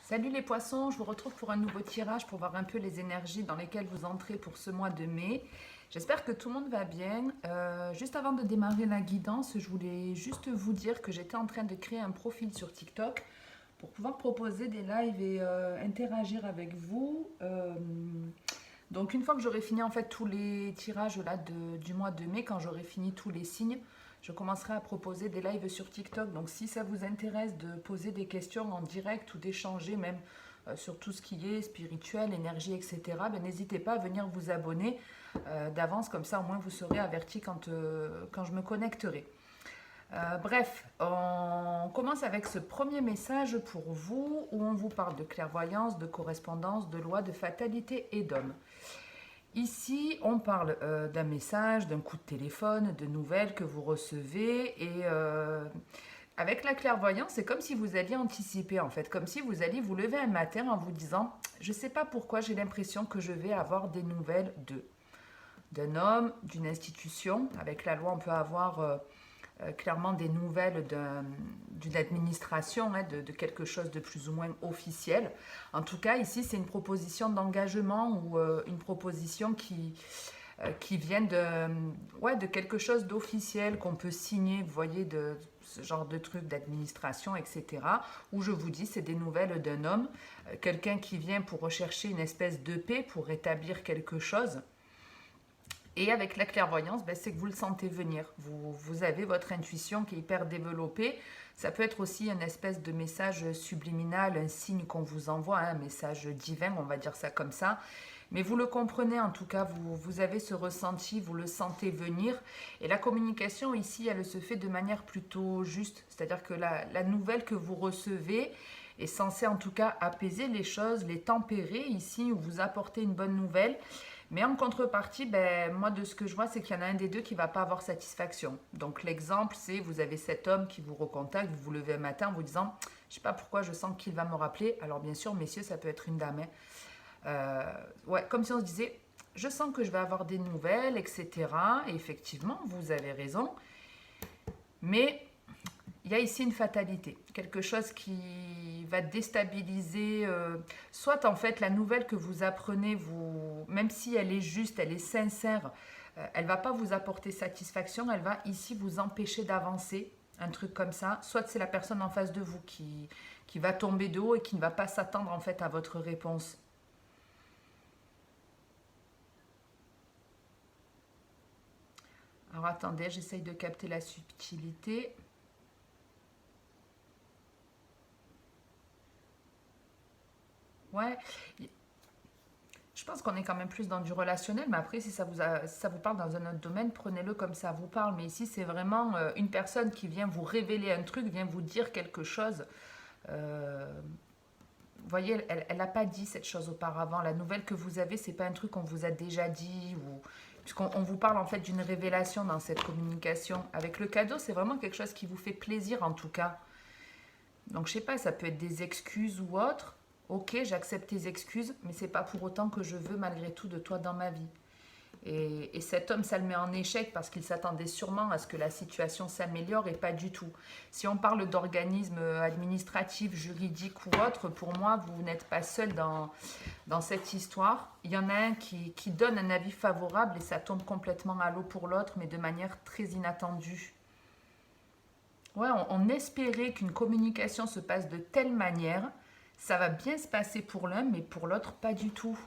Salut les poissons, je vous retrouve pour un nouveau tirage pour voir un peu les énergies dans lesquelles vous entrez pour ce mois de mai. J'espère que tout le monde va bien. Juste avant de démarrer la guidance, je voulais juste vous dire que j'étais en train de créer un profil sur TikTok pour pouvoir proposer des lives et interagir avec vous. Donc une fois que j'aurai fini en fait tous les tirages là du mois de mai, quand j'aurai fini tous les signes, je commencerai à proposer des lives sur TikTok. Donc si ça vous intéresse de poser des questions en direct ou d'échanger même sur tout ce qui est spirituel, énergie, etc., ben, n'hésitez pas à venir vous abonner d'avance, comme ça au moins vous serez averti quand je me connecterai. Bref, on commence avec ce premier message pour vous où on vous parle de clairvoyance, de correspondance, de loi, de fatalité et d'homme. Ici, on parle d'un message, d'un coup de téléphone, de nouvelles que vous recevez et avec la clairvoyance, c'est comme si vous alliez anticiper en fait, comme si vous alliez vous lever un matin en vous disant je ne sais pas pourquoi j'ai l'impression que je vais avoir des nouvelles d'un homme, d'une institution. Avec la loi, on peut avoir clairement des nouvelles d'une administration, hein, de quelque chose de plus ou moins officiel. En tout cas, ici, c'est une proposition d'engagement ou une proposition qui vient de quelque chose d'officiel qu'on peut signer, vous voyez, de ce genre de truc d'administration, etc. Où je vous dis, c'est des nouvelles d'un homme, quelqu'un qui vient pour rechercher une espèce de paix, pour rétablir quelque chose. Et avec la clairvoyance, ben, c'est que vous le sentez venir. Vous avez votre intuition qui est hyper développée. Ça peut être aussi une espèce de message subliminal, un signe qu'on vous envoie, hein, un message divin, on va dire ça comme ça. Mais vous le comprenez en tout cas, vous avez ce ressenti, vous le sentez venir. Et la communication ici, elle se fait de manière plutôt juste. C'est-à-dire que la nouvelle que vous recevez est censée en tout cas apaiser les choses, les tempérer ici, ou vous apporter une bonne nouvelle. Mais en contrepartie, ben, moi de ce que je vois, c'est qu'il y en a un des deux qui ne va pas avoir satisfaction. Donc l'exemple, c'est vous avez cet homme qui vous recontacte, vous vous levez un matin en vous disant, je ne sais pas pourquoi je sens qu'il va me rappeler. Alors bien sûr, messieurs, ça peut être une dame. Hein. Ouais, comme si on se disait, je sens que je vais avoir des nouvelles, etc. Et effectivement, vous avez raison. Mais il y a ici une fatalité, quelque chose qui va déstabiliser, soit en fait la nouvelle que vous apprenez, même si elle est juste, elle est sincère, elle va pas vous apporter satisfaction, elle va ici vous empêcher d'avancer, un truc comme ça. Soit c'est la personne en face de vous qui va tomber de haut et qui ne va pas s'attendre en fait à votre réponse. Alors attendez, j'essaye de capter la subtilité. Ouais, je pense qu'on est quand même plus dans du relationnel, mais après, si ça vous parle dans un autre domaine, prenez-le comme ça vous parle. Mais ici, c'est vraiment une personne qui vient vous révéler un truc, vient vous dire quelque chose. Euh, Vous voyez, elle n'a pas dit cette chose auparavant. La nouvelle que vous avez, c'est pas un truc qu'on vous a déjà dit, ou puisqu'on vous parle en fait d'une révélation dans cette communication. Avec le cadeau, c'est vraiment quelque chose qui vous fait plaisir en tout cas. Donc je sais pas, ça peut être des excuses ou autre. Ok, j'accepte tes excuses, mais c'est pas pour autant que je veux malgré tout de toi dans ma vie. Et cet homme, ça le met en échec parce qu'il s'attendait sûrement à ce que la situation s'améliore et pas du tout. Si on parle d'organismes administratifs, juridiques ou autres, pour moi, vous n'êtes pas seul dans cette histoire. Il y en a un qui donne un avis favorable et ça tombe complètement à l'eau pour l'autre, mais de manière très inattendue. Ouais, on espérait qu'une communication se passe de telle manière, ça va bien se passer pour l'un, mais pour l'autre, pas du tout.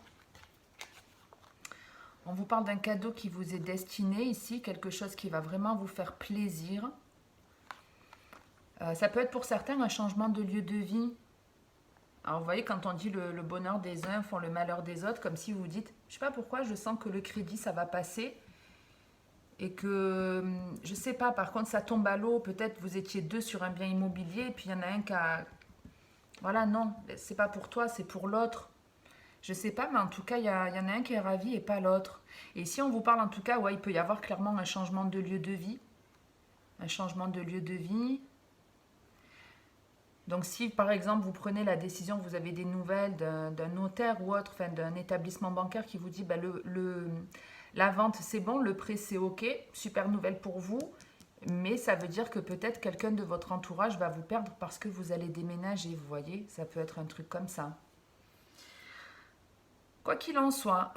On vous parle d'un cadeau qui vous est destiné ici, quelque chose qui va vraiment vous faire plaisir. Ça peut être pour certains un changement de lieu de vie. Alors vous voyez, quand on dit le bonheur des uns font le malheur des autres, comme si vous dites, je sais pas pourquoi, je sens que le crédit, ça va passer. Et que, je sais pas, par contre, ça tombe à l'eau. Peut-être vous étiez deux sur un bien immobilier, et puis il y en a un qui a... Voilà, non, c'est pas pour toi, c'est pour l'autre. Je sais pas, mais en tout cas, il y en a un qui est ravi et pas l'autre. Et si on vous parle, en tout cas, ouais, il peut y avoir clairement un changement de lieu de vie. Un changement de lieu de vie. Donc si, par exemple, vous prenez la décision, vous avez des nouvelles d'un notaire ou autre, enfin d'un établissement bancaire qui vous dit, bah, la vente, c'est bon, le prêt, c'est OK, super nouvelle pour vous. Mais ça veut dire que peut-être quelqu'un de votre entourage va vous perdre parce que vous allez déménager, vous voyez? Ça peut être un truc comme ça. Quoi qu'il en soit,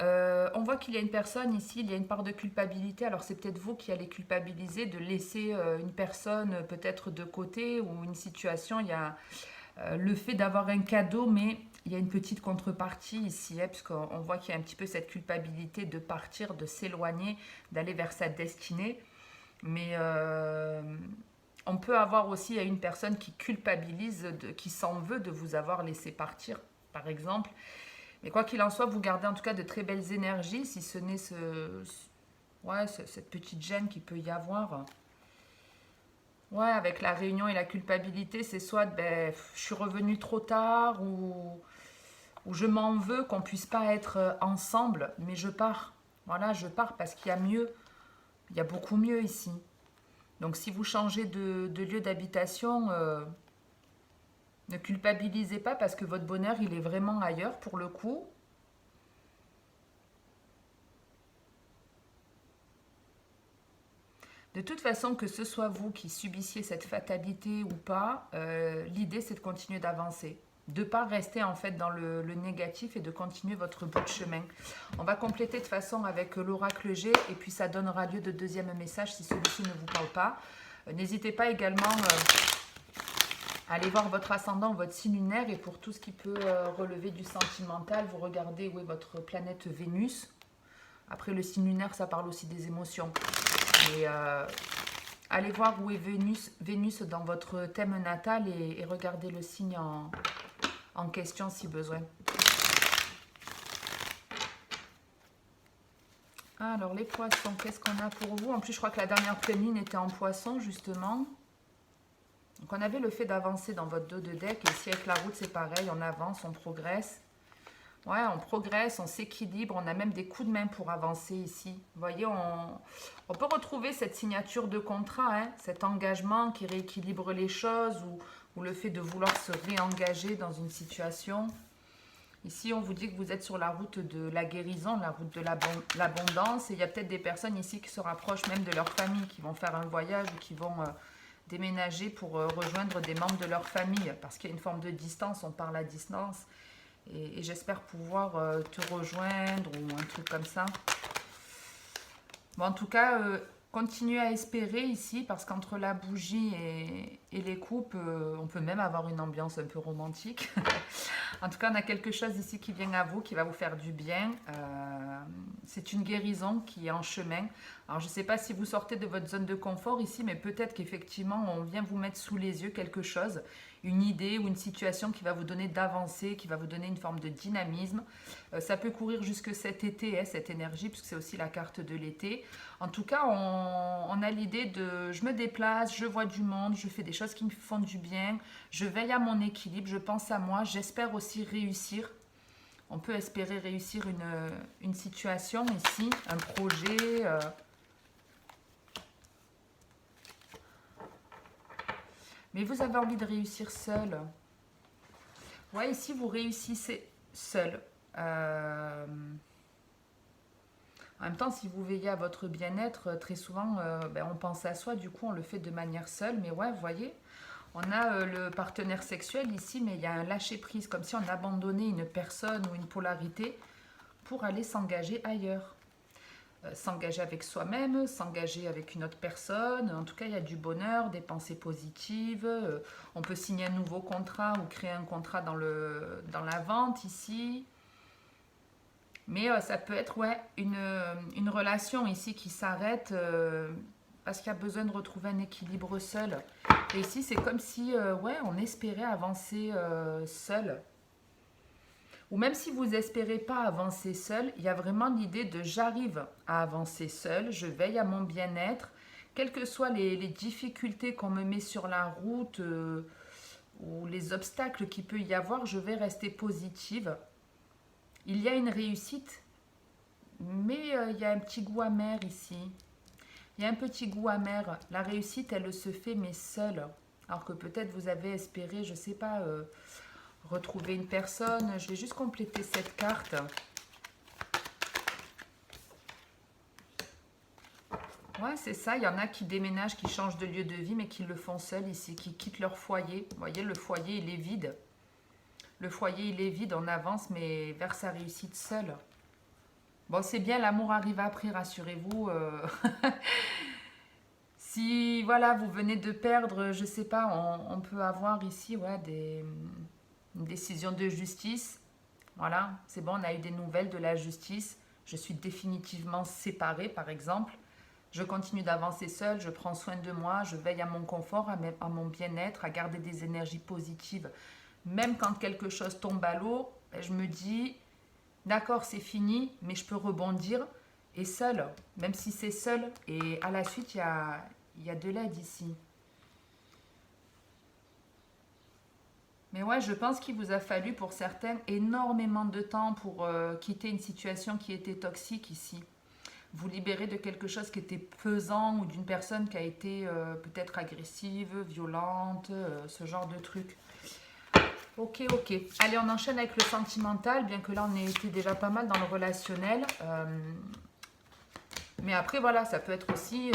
on voit qu'il y a une personne ici, il y a une part de culpabilité. Alors c'est peut-être vous qui allez culpabiliser de laisser une personne peut-être de côté ou une situation. Il y a le fait d'avoir un cadeau, mais il y a une petite contrepartie ici, hein, puisqu'on voit qu'il y a un petit peu cette culpabilité de partir, de s'éloigner, d'aller vers sa destinée. Mais on peut avoir aussi une personne qui culpabilise, qui s'en veut de vous avoir laissé partir, par exemple. Mais quoi qu'il en soit, vous gardez en tout cas de très belles énergies, si ce n'est ouais, cette petite gêne qu'il peut y avoir. Ouais, avec la réunion et la culpabilité, c'est soit ben, je suis revenu trop tard ou je m'en veux qu'on puisse pas être ensemble, mais je pars. Voilà, je pars parce qu'il y a mieux. Il y a beaucoup mieux ici. Donc si vous changez de lieu d'habitation, ne culpabilisez pas parce que votre bonheur, il est vraiment ailleurs pour le coup. De toute façon, que ce soit vous qui subissiez cette fatalité ou pas, l'idée c'est de continuer d'avancer. De ne pas rester en fait dans le négatif et de continuer votre bout de chemin. On va compléter de façon avec l'oracle G et puis ça donnera lieu de deuxième message si celui-ci ne vous parle pas. N'hésitez pas également à aller voir votre ascendant, votre signe lunaire et pour tout ce qui peut relever du sentimental, vous regardez où est votre planète Vénus. Après le signe lunaire, ça parle aussi des émotions. Et allez voir où est Vénus dans votre thème natal et regardez le signe en question si besoin. Alors les poissons, qu'est-ce qu'on a pour vous? En plus, je crois que la dernière pleine lune était en poisson, justement. Donc on avait le fait d'avancer dans votre dos de deck. Et ici avec la route, c'est pareil, on avance, on progresse. Ouais, on progresse, on s'équilibre, on a même des coups de main pour avancer ici. Vous voyez, on peut retrouver cette signature de contrat, hein, cet engagement qui rééquilibre les choses ou le fait de vouloir se réengager dans une situation. Ici, on vous dit que vous êtes sur la route de la guérison, la route de l'abondance. Et il y a peut-être des personnes ici qui se rapprochent même de leur famille, qui vont faire un voyage ou qui vont déménager pour rejoindre des membres de leur famille. Parce qu'il y a une forme de distance, on parle à distance. Et j'espère pouvoir te rejoindre ou un truc comme ça. Bon, en tout cas, continuez à espérer ici parce qu'entre la bougie et les coupes, on peut même avoir une ambiance un peu romantique. En tout cas, on a quelque chose ici qui vient à vous, qui va vous faire du bien. C'est une guérison qui est en chemin. Alors, je ne sais pas si vous sortez de votre zone de confort ici, mais peut-être qu'effectivement, on vient vous mettre sous les yeux quelque chose, une idée ou une situation qui va vous donner d'avancée, qui va vous donner une forme de dynamisme. Ça peut courir jusque cet été, hein, cette énergie, puisque c'est aussi la carte de l'été. En tout cas, on a l'idée de je me déplace, je vois du monde, je fais des choses qui me font du bien, je veille à mon équilibre, je pense à moi, j'espère aussi réussir. On peut espérer réussir une situation ici, un projet. Mais vous avez envie de réussir seul. Ouais, ici, vous réussissez seul. En même temps, si vous veillez à votre bien-être, très souvent, on pense à soi, du coup, on le fait de manière seule. Mais ouais, vous voyez, on a le partenaire sexuel ici, mais il y a un lâcher-prise, comme si on abandonnait une personne ou une polarité pour aller s'engager ailleurs. S'engager avec soi-même, s'engager avec une autre personne. En tout cas, il y a du bonheur, des pensées positives. On peut signer un nouveau contrat ou créer un contrat dans la vente ici. Mais ça peut être ouais, une relation ici qui s'arrête parce qu'il y a besoin de retrouver un équilibre seul. Et ici, c'est comme si ouais, on espérait avancer seul. Ou même si vous n'espérez pas avancer seul, il y a vraiment l'idée de j'arrive à avancer seul, je veille à mon bien-être, quelles que soient les difficultés qu'on me met sur la route ou les obstacles qu'il peut y avoir, je vais rester positive. Il y a une réussite, mais il y a un petit goût amer ici. Il y a un petit goût amer. La réussite, elle se fait, mais seule. Alors que peut-être vous avez espéré, je ne sais pas, retrouver une personne. Je vais juste compléter cette carte. Ouais, c'est ça. Il y en a qui déménagent, qui changent de lieu de vie, mais qui le font seuls ici, qui quittent leur foyer. Vous voyez, le foyer, il est vide. Le foyer, il est vide, on avance, mais vers sa réussite seule. Bon, c'est bien, l'amour arrive après, rassurez-vous. Si, voilà, vous venez de perdre, je sais pas, on peut avoir ici, ouais, une décision de justice. Voilà, c'est bon, on a eu des nouvelles de la justice. Je suis définitivement séparée, par exemple. Je continue d'avancer seule, je prends soin de moi, je veille à mon confort, à mon bien-être, à garder des énergies positives. Même quand quelque chose tombe à l'eau, ben, je me dis, d'accord, c'est fini, mais je peux rebondir. Et seule, même si c'est seul. Et à la suite, il y a de l'aide ici. Mais ouais, je pense qu'il vous a fallu pour certains énormément de temps pour quitter une situation qui était toxique ici. Vous libérer de quelque chose qui était pesant ou d'une personne qui a été peut-être agressive, violente, ce genre de truc. Ok, ok. Allez, on enchaîne avec le sentimental, bien que là on était déjà pas mal dans le relationnel. Mais après, voilà, ça peut être aussi,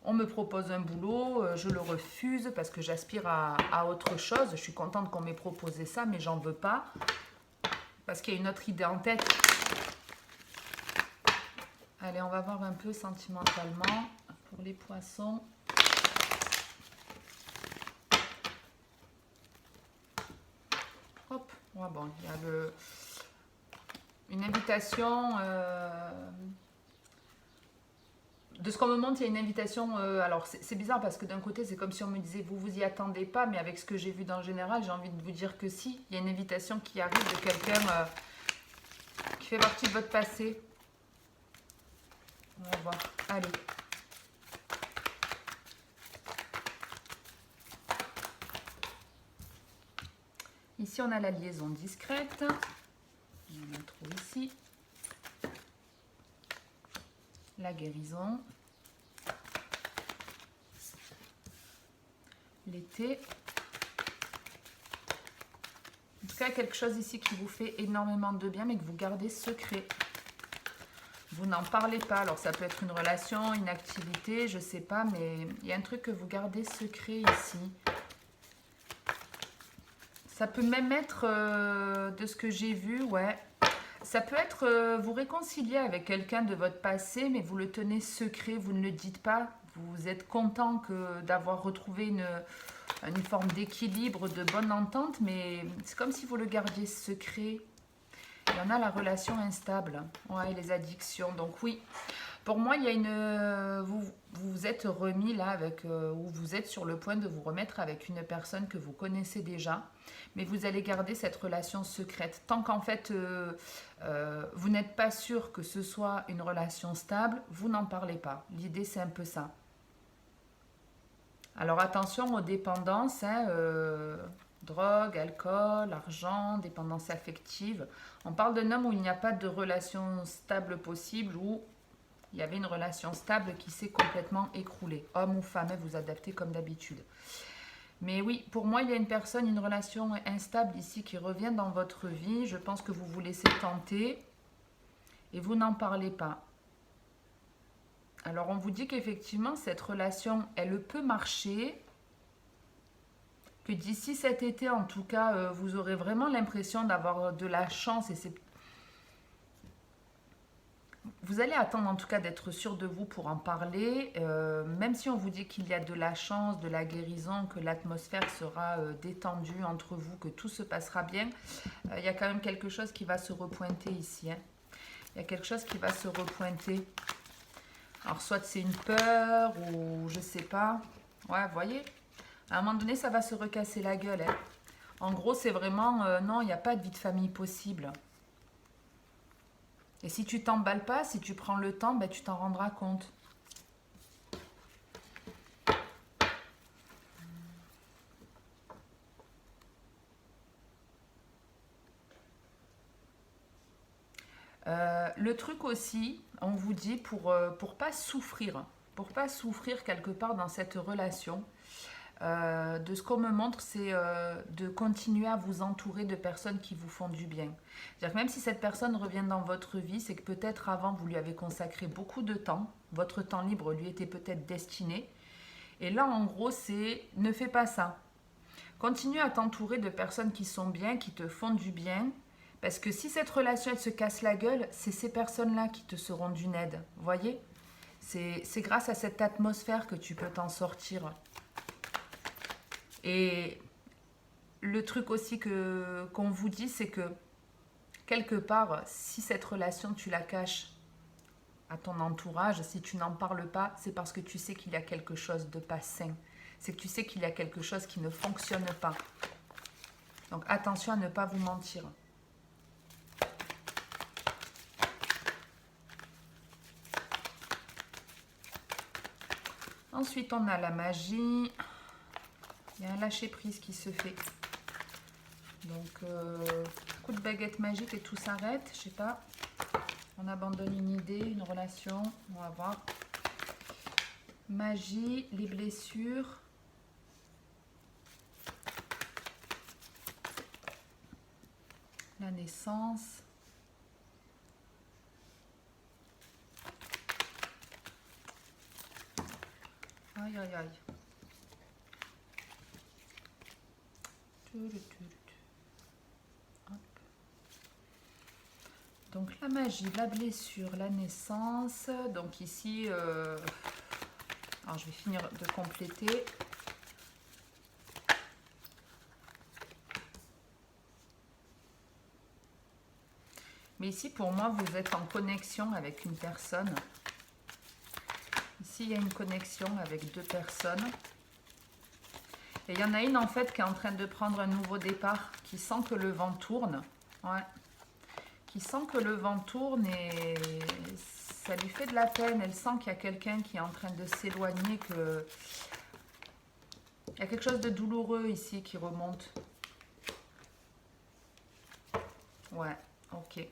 on me propose un boulot, je le refuse parce que j'aspire à autre chose. Je suis contente qu'on m'ait proposé ça, mais j'en veux pas parce qu'il y a une autre idée en tête. Allez, on va voir un peu sentimentalement pour les poissons. Hop, ouais, bon, il y a une invitation. De ce qu'on me montre, il y a une invitation. Alors, c'est bizarre parce que d'un côté, c'est comme si on me disait vous vous y attendez pas, mais avec ce que j'ai vu dans le général, j'ai envie de vous dire que si. Il y a une invitation qui arrive de quelqu'un qui fait partie de votre passé. On va voir. Allez. Ici, on a la liaison discrète. On a trop ici. La guérison. L'été. En tout cas, quelque chose ici qui vous fait énormément de bien, mais que vous gardez secret. Vous n'en parlez pas. Alors, ça peut être une relation, une activité, je sais pas, mais il y a un truc que vous gardez secret ici. Ça peut même être, de ce que j'ai vu, ouais. Ça peut être vous réconcilier avec quelqu'un de votre passé, mais vous le tenez secret, vous ne le dites pas. Vous êtes content d'avoir retrouvé une forme d'équilibre, de bonne entente, mais c'est comme si vous le gardiez secret. Il y en a la relation instable, ouais, les addictions. Donc oui, pour moi, il y a vous vous êtes remis là avec, ou vous êtes sur le point de vous remettre avec une personne que vous connaissez déjà, mais vous allez garder cette relation secrète. Tant qu'en fait, vous n'êtes pas sûr que ce soit une relation stable, vous n'en parlez pas. L'idée, c'est un peu ça. Alors attention aux dépendances, hein, drogue, alcool, argent, dépendance affective. On parle d'un homme où il n'y a pas de relation stable possible, où il y avait une relation stable qui s'est complètement écroulée. Homme ou femme, vous adaptez comme d'habitude. Mais oui, pour moi, il y a une personne, une relation instable ici qui revient dans votre vie. Je pense que vous vous laissez tenter et vous n'en parlez pas. Alors, on vous dit qu'effectivement, cette relation, elle peut marcher. Que d'ici cet été, en tout cas, vous aurez vraiment l'impression d'avoir de la chance et c'est vous allez attendre en tout cas d'être sûr de vous pour en parler, même si on vous dit qu'il y a de la chance, de la guérison, que l'atmosphère sera détendue entre vous, que tout se passera bien, il y a quand même quelque chose qui va se repointer ici. Hein. Il y a quelque chose qui va se repointer. Alors soit c'est une peur ou je sais pas. Ouais, vous voyez, à un moment donné ça va se recasser la gueule. Hein. En gros c'est vraiment, non, il n'y a pas de vie de famille possible. Et si tu t'emballes pas, si tu prends le temps, ben, tu t'en rendras compte. Le truc aussi, on vous dit pour pas souffrir quelque part dans cette relation, De ce qu'on me montre, c'est de continuer à vous entourer de personnes qui vous font du bien. C'est-à-dire que même si cette personne revient dans votre vie, c'est que peut-être avant vous lui avez consacré beaucoup de temps, votre temps libre lui était peut-être destiné. Et là, en gros, c'est ne fais pas ça. Continue à t'entourer de personnes qui sont bien, qui te font du bien. Parce que si cette relation elle se casse la gueule, c'est ces personnes-là qui te seront d'une aide. Vous voyez? C'est grâce à cette atmosphère que tu peux t'en sortir. Et le truc aussi qu'on vous dit, c'est que quelque part, si cette relation tu la caches à ton entourage, si tu n'en parles pas, c'est parce que tu sais qu'il y a quelque chose de pas sain. C'est que tu sais qu'il y a quelque chose qui ne fonctionne pas. Donc attention à ne pas vous mentir. Ensuite, on a la magie. Il y a un lâcher-prise qui se fait. Donc, coup de baguette magique et tout s'arrête. Je sais pas. On abandonne une idée, une relation. On va voir. Magie, les blessures. La naissance. Aïe, aïe, aïe. Hop. Donc la magie, la blessure, la naissance. Donc ici, alors je vais finir de compléter. Mais ici, pour moi, vous êtes en connexion avec une personne. Ici, il y a une connexion avec deux personnes. Et il y en a une, en fait, qui est en train de prendre un nouveau départ, qui sent que le vent tourne. Ouais. Qui sent que le vent tourne et ça lui fait de la peine. Elle sent qu'il y a quelqu'un qui est en train de s'éloigner, que... Il y a quelque chose de douloureux ici qui remonte. Ouais, ok.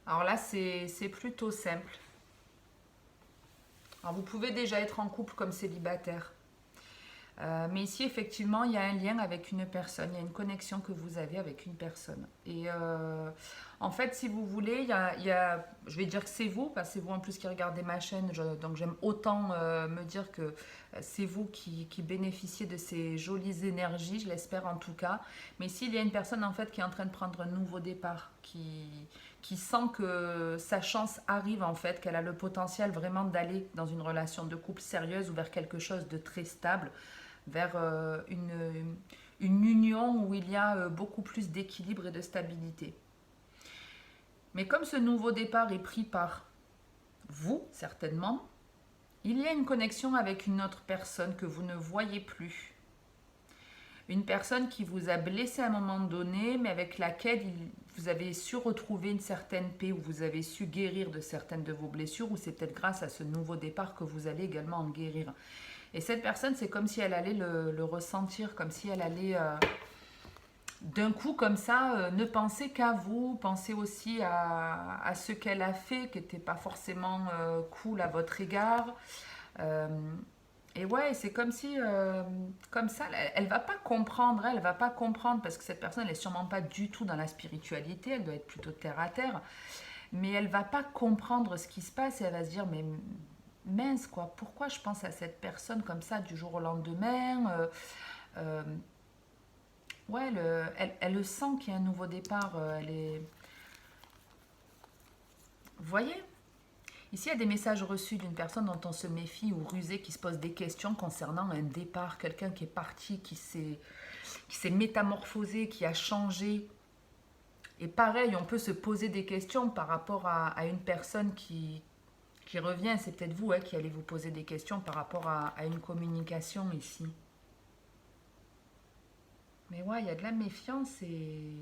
Alors là, c'est plutôt simple. Alors vous pouvez déjà être en couple comme célibataire. Mais ici, effectivement, il y a un lien avec une personne, il y a une connexion que vous avez avec une personne. Et en fait, si vous voulez, je vais dire que c'est vous, parce que c'est vous en plus qui regardez ma chaîne, donc j'aime autant me dire que c'est vous qui bénéficiez de ces jolies énergies, je l'espère en tout cas. Mais ici, il y a une personne en fait qui est en train de prendre un nouveau départ, qui sent que sa chance arrive en fait, qu'elle a le potentiel vraiment d'aller dans une relation de couple sérieuse ou vers quelque chose de très stable, vers une union où il y a beaucoup plus d'équilibre et de stabilité. Mais comme ce nouveau départ est pris par vous, certainement, il y a une connexion avec une autre personne que vous ne voyez plus. Une personne qui vous a blessé à un moment donné, mais avec laquelle vous avez su retrouver une certaine paix, ou vous avez su guérir de certaines de vos blessures, ou c'est peut-être grâce à ce nouveau départ que vous allez également en guérir. Et cette personne, c'est comme si elle allait le ressentir, comme si elle allait d'un coup comme ça ne penser qu'à vous, penser aussi à ce qu'elle a fait, qui n'était pas forcément cool à votre égard. Et ouais, c'est comme si, comme ça, elle va pas comprendre, elle va pas comprendre, parce que cette personne, elle est sûrement pas du tout dans la spiritualité, elle doit être plutôt terre à terre, mais elle va pas comprendre ce qui se passe et elle va se dire, mais mince quoi, pourquoi je pense à cette personne comme ça du jour au lendemain ouais, elle le sent qu'il y a un nouveau départ, elle est... Vous voyez? Ici, il y a des messages reçus d'une personne dont on se méfie ou rusée, qui se pose des questions concernant un départ, quelqu'un qui est parti, qui s'est métamorphosé, qui a changé. Et pareil, on peut se poser des questions par rapport à une personne qui revient. C'est peut-être vous qui allez vous poser des questions par rapport à une communication ici. Mais ouais, il y a de la méfiance et...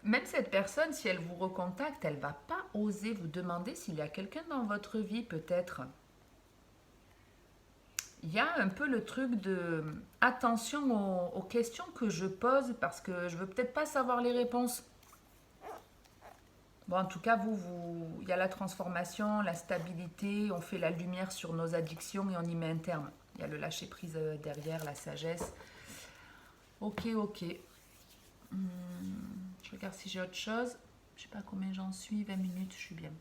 Même cette personne, si elle vous recontacte, elle va pas oser vous demander s'il y a quelqu'un dans votre vie, peut-être. Il y a un peu le truc de attention aux questions que je pose parce que je veux peut-être pas savoir les réponses. Bon, en tout cas, il y a la transformation, la stabilité, on fait la lumière sur nos addictions et on y met un terme. Il y a le lâcher prise derrière, la sagesse. Ok, ok. Hmm, je regarde si j'ai autre chose. Je sais pas combien j'en suis, 20 minutes, je suis bien.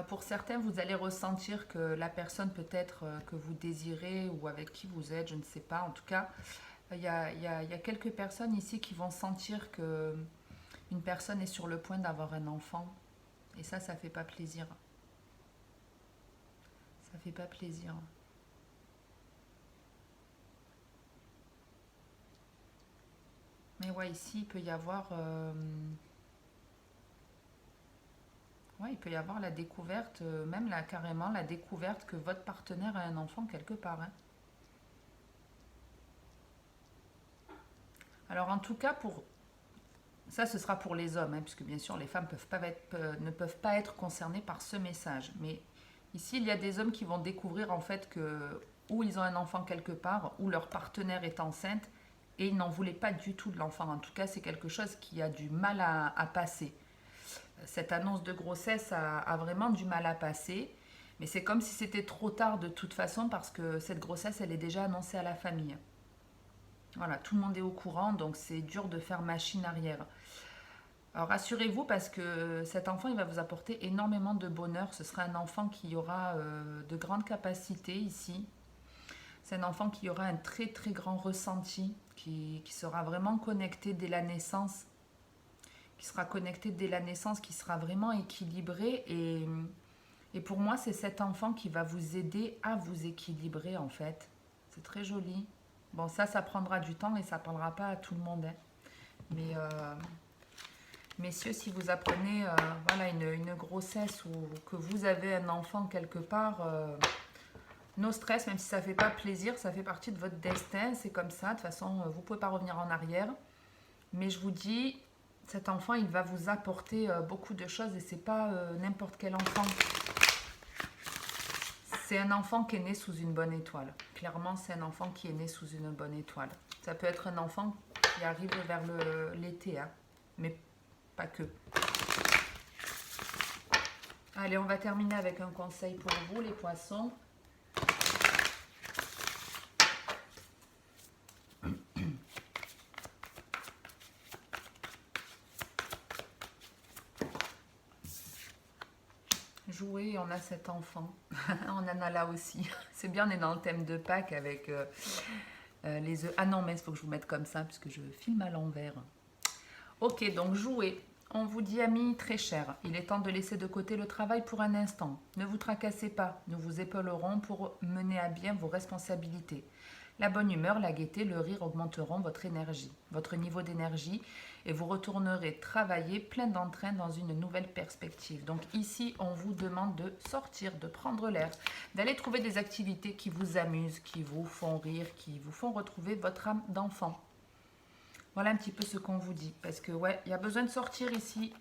Pour certains, vous allez ressentir que la personne peut-être que vous désirez ou avec qui vous êtes, je ne sais pas. En tout cas, il y a quelques personnes ici qui vont sentir que une personne est sur le point d'avoir un enfant. Et ça fait pas plaisir. Ça fait pas plaisir. Mais ouais, ici, il peut y avoir... ouais, il peut y avoir la découverte, même là, carrément, la découverte que votre partenaire a un enfant quelque part, hein. Alors en tout cas, pour ça, ce sera pour les hommes, hein, puisque bien sûr, les femmes ne peuvent pas être concernées par ce message. Mais ici, il y a des hommes qui vont découvrir en fait que ou ils ont un enfant quelque part, ou leur partenaire est enceinte, et ils n'en voulaient pas du tout de l'enfant. En tout cas, c'est quelque chose qui a du mal à passer. Cette annonce de grossesse a vraiment du mal à passer. Mais c'est comme si c'était trop tard de toute façon parce que cette grossesse, elle est déjà annoncée à la famille. Voilà, tout le monde est au courant, donc c'est dur de faire machine arrière. Alors rassurez-vous parce que cet enfant, il va vous apporter énormément de bonheur. Ce sera un enfant qui aura de grandes capacités ici. C'est un enfant qui aura un très très grand ressenti, qui sera vraiment connecté dès la naissance, qui sera connecté dès la naissance, qui sera vraiment équilibré. Et pour moi, c'est cet enfant qui va vous aider à vous équilibrer en fait. C'est très joli. Bon, ça prendra du temps et ça ne parlera pas à tout le monde, hein. Mais messieurs, si vous apprenez voilà, une grossesse ou que vous avez un enfant quelque part, no stress, même si ça ne fait pas plaisir, ça fait partie de votre destin, c'est comme ça. De toute façon, vous ne pouvez pas revenir en arrière. Mais je vous dis, cet enfant, il va vous apporter beaucoup de choses et c'est pas n'importe quel enfant. C'est un enfant qui est né sous une bonne étoile. Clairement, c'est un enfant qui est né sous une bonne étoile. Ça peut être un enfant qui arrive vers l'été, hein, mais pas que. Allez, on va terminer avec un conseil pour vous, les poissons. Jouer, on a cet enfant. On en a là aussi. C'est bien, on est dans le thème de Pâques avec les œufs. Ah non, mais il faut que je vous mette comme ça, puisque je filme à l'envers. Ok, donc jouer. On vous dit, amis très chers, il est temps de laisser de côté le travail pour un instant. Ne vous tracassez pas, nous vous épaulerons pour mener à bien vos responsabilités. La bonne humeur, la gaieté, le rire augmenteront votre énergie, votre niveau d'énergie, et vous retournerez travailler plein d'entrain dans une nouvelle perspective. Donc ici, on vous demande de sortir, de prendre l'air, d'aller trouver des activités qui vous amusent, qui vous font rire, qui vous font retrouver votre âme d'enfant. Voilà un petit peu ce qu'on vous dit. Parce que ouais, il y a besoin de sortir ici.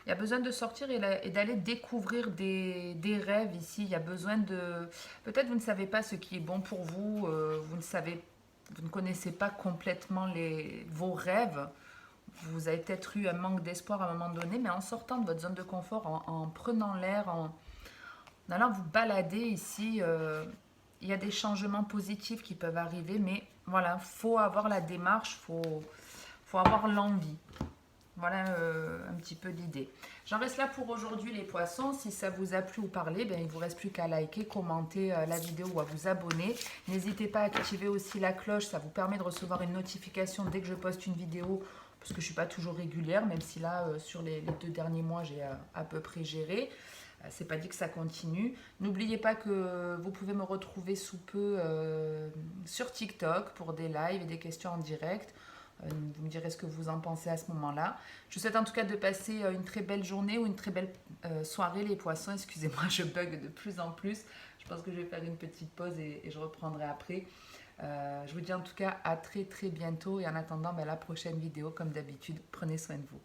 Il y a besoin de sortir et d'aller découvrir des rêves ici. Il y a besoin de... Peut-être vous ne savez pas ce qui est bon pour vous. Vous ne connaissez pas complètement vos rêves. Vous avez peut-être eu un manque d'espoir à un moment donné. Mais en sortant de votre zone de confort, en prenant l'air, en allant vous balader ici, il y a des changements positifs qui peuvent arriver. Mais voilà, il faut avoir la démarche, faut avoir l'envie. Voilà un petit peu l'idée. J'en reste là pour aujourd'hui les poissons. Si ça vous a plu ou parlé, ben, il ne vous reste plus qu'à liker, commenter la vidéo ou à vous abonner. N'hésitez pas à activer aussi la cloche, ça vous permet de recevoir une notification dès que je poste une vidéo, parce que je ne suis pas toujours régulière, même si là, sur les 2 derniers mois, j'ai à peu près géré. C'est pas dit que ça continue. N'oubliez pas que vous pouvez me retrouver sous peu sur TikTok pour des lives et des questions en direct. Vous me direz ce que vous en pensez à ce moment-là. Je vous souhaite en tout cas de passer une très belle journée ou une très belle soirée les poissons. Excusez-moi, je bug de plus en plus. Je pense que je vais faire une petite pause et je reprendrai après. Je vous dis en tout cas à très très bientôt et en attendant la prochaine vidéo comme d'habitude, prenez soin de vous.